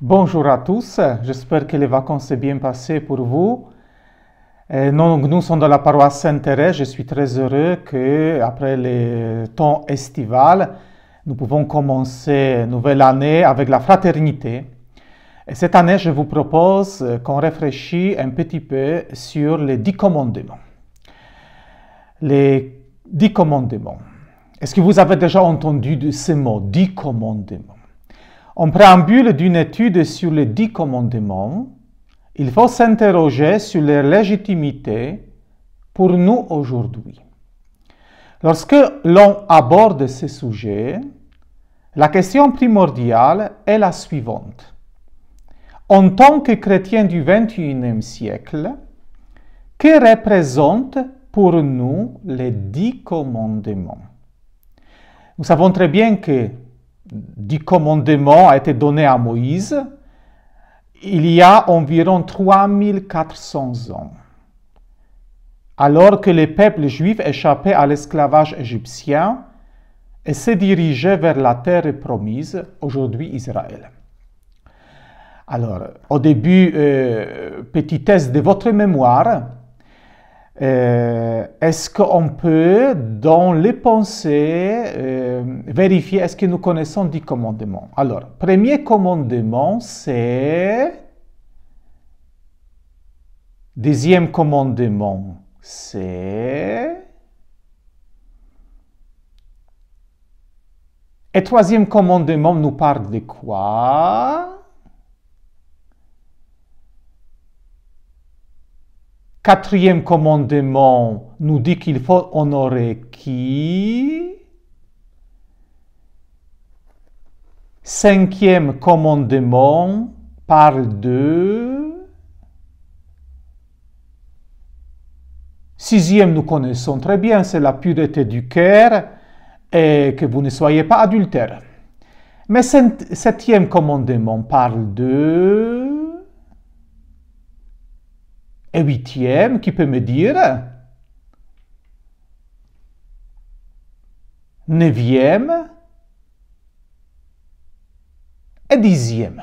Bonjour à tous, j'espère que les vacances s'est bien passées pour vous. Nous sommes dans la paroisse Sainte-Thérèse. Je suis très heureux qu'après le temps estival, nous pouvons commencer une nouvelle année avec la fraternité. Et cette année, je vous propose qu'on réfléchisse un petit peu sur les 10 commandements. Les 10 commandements. Est-ce que vous avez déjà entendu de ces mots, 10 commandements? En préambule d'une étude sur les 10 commandements, il faut s'interroger sur leur légitimité pour nous aujourd'hui. Lorsque l'on aborde ce sujet, la question primordiale est la suivante. En tant que chrétien du XXIe siècle, que représentent pour nous les 10 commandements? Nous savons très bien que 10 commandements ont été donnés à Moïse il y a environ 3400 ans, alors que le peuple juif échappait à l'esclavage égyptien et se dirigeait vers la terre promise, aujourd'hui Israël. Alors, au début, petit test de votre mémoire. Est-ce qu'on peut, dans les pensées, vérifier est-ce que nous connaissons 10 commandements? Alors, premier commandement, c'est... Deuxième commandement, c'est... Et troisième commandement nous parle de quoi? Quatrième commandement nous dit qu'il faut honorer qui? Cinquième commandement parle de... Sixième, nous connaissons très bien, c'est la pureté du cœur et que vous ne soyez pas adultère. Mais septième commandement parle de... Et huitième, qui peut me dire? Neuvième et dixième.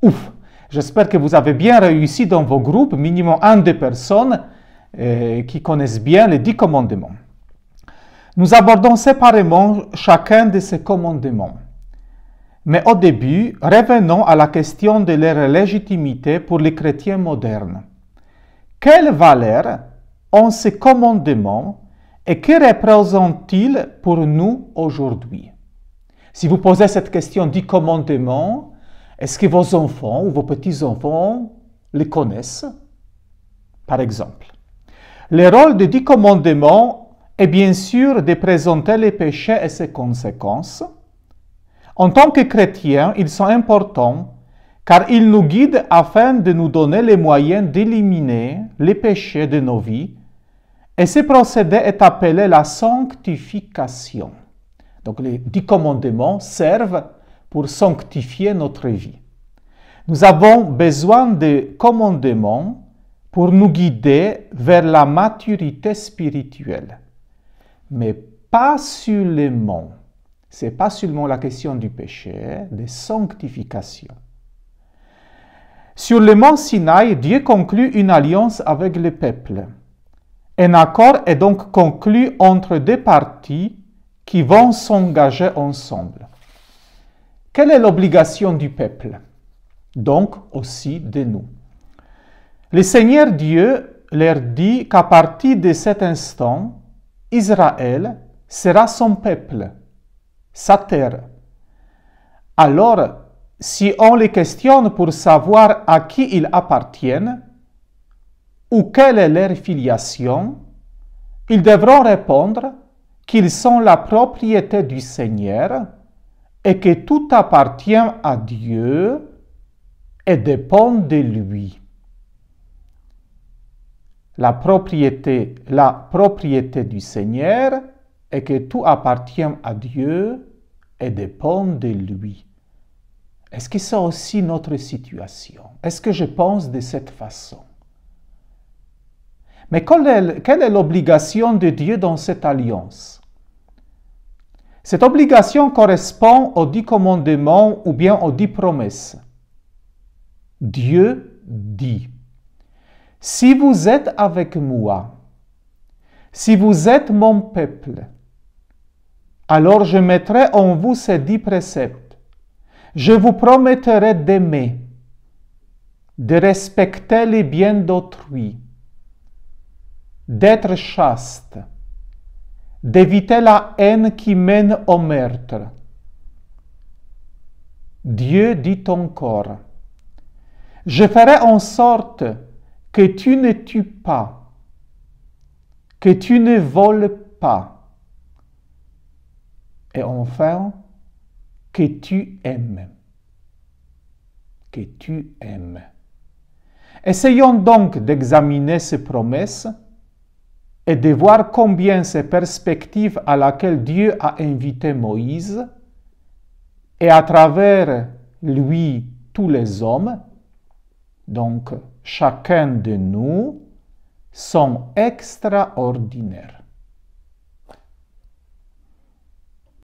Ouf! J'espère que vous avez bien réussi dans vos groupes, minimum 1-2 personnes qui connaissent bien les 10 commandements. Nous abordons séparément chacun de ces commandements. Mais au début, revenons à la question de leur légitimité pour les chrétiens modernes. Quelle valeur ont ces commandements et que représentent-ils pour nous aujourd'hui? Si vous posez cette question 10 commandements, est-ce que vos enfants ou vos petits-enfants les connaissent? Par exemple, le rôle des 10 commandements est bien sûr de présenter les péchés et ses conséquences. En tant que chrétiens, ils sont importants car ils nous guident afin de nous donner les moyens d'éliminer les péchés de nos vies et ce procédé est appelé la sanctification. Donc les 10 commandements servent pour sanctifier notre vie. Nous avons besoin de commandements pour nous guider vers la maturité spirituelle, mais pas seulement. Ce n'est pas seulement la question du péché, de sanctification. Sur le mont Sinaï, Dieu conclut une alliance avec le peuple. Un accord est donc conclu entre deux parties qui vont s'engager ensemble. Quelle est l'obligation du peuple? Donc aussi de nous. Le Seigneur Dieu leur dit qu'à partir de cet instant, Israël sera son peuple, sa terre. Alors, si on les questionne pour savoir à qui ils appartiennent ou quelle est leur filiation, ils devront répondre qu'ils sont la propriété du Seigneur et que tout appartient à Dieu et dépend de lui. La propriété du Seigneur et que tout appartient à Dieu et dépend de lui. Est-ce que c'est aussi notre situation? Est-ce que je pense de cette façon? Mais quelle est l'obligation de Dieu dans cette alliance? Cette obligation correspond aux 10 commandements ou bien aux 10 promesses. Dieu dit, si vous êtes avec moi, si vous êtes mon peuple, alors je mettrai en vous ces 10 préceptes. Je vous promettrai d'aimer, de respecter les biens d'autrui, d'être chaste, d'éviter la haine qui mène au meurtre. Dieu dit encore, je ferai en sorte que tu ne tues pas, que tu ne voles pas, et enfin, que tu aimes. Que tu aimes. Essayons donc d'examiner ces promesses et de voir combien ces perspectives à laquelle Dieu a invité Moïse et à travers lui tous les hommes, donc chacun de nous, sont extraordinaires.